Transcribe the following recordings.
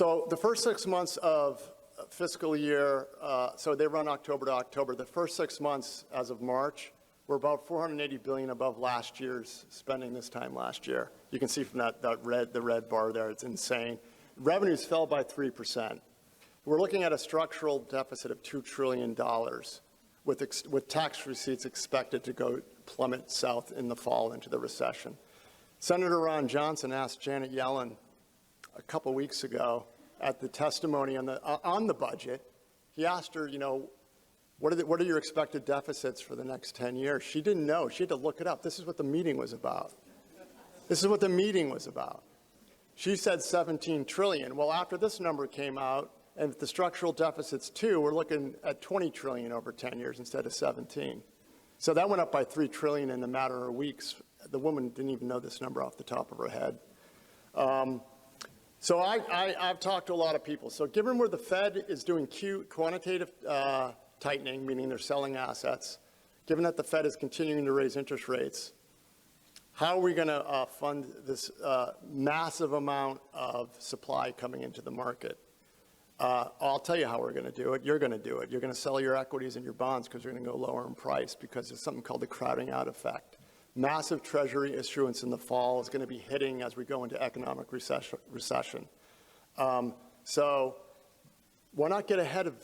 So the first 6 months of fiscal year, so they run October to October. The first 6 months as of March, we're about $480 billion above last year's spending this time last year. You can see from the red bar there, it's insane. Revenues fell by 3%. We're looking at a structural deficit of $2 trillion with tax receipts expected to go plummet south in the fall into the recession. Senator Ron Johnson asked Janet Yellen a couple weeks ago at the testimony on the budget. He asked her, you know, what are your expected deficits for the next 10 years? She didn't know. She had to look it up. This is what the meeting was about. This is what the meeting was about. She said 17 trillion. Well, after this number came out, and the structural deficits too, we're looking at 20 trillion over 10 years instead of 17. So that went up by 3 trillion in a matter of weeks. The woman didn't even know this number off the top of her head. So I've talked to a lot of people. So given where the Fed is doing quantitative tightening, meaning they're selling assets, given that the Fed is continuing to raise interest rates, how are we going to fund this massive amount of supply coming into the market? I'll tell you how we're going to do it. You're going to do it. You're going to sell your equities and your bonds because you're going to go lower in price because there's something called the crowding out effect. Massive Treasury issuance in the fall is going to be hitting as we go into economic recession. So why not get ahead of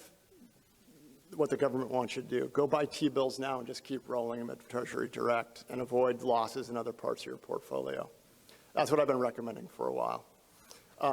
what the government wants you to do? Go buy T-bills now and just keep rolling them at Treasury Direct and avoid losses in other parts of your portfolio. That's what I've been recommending for a while.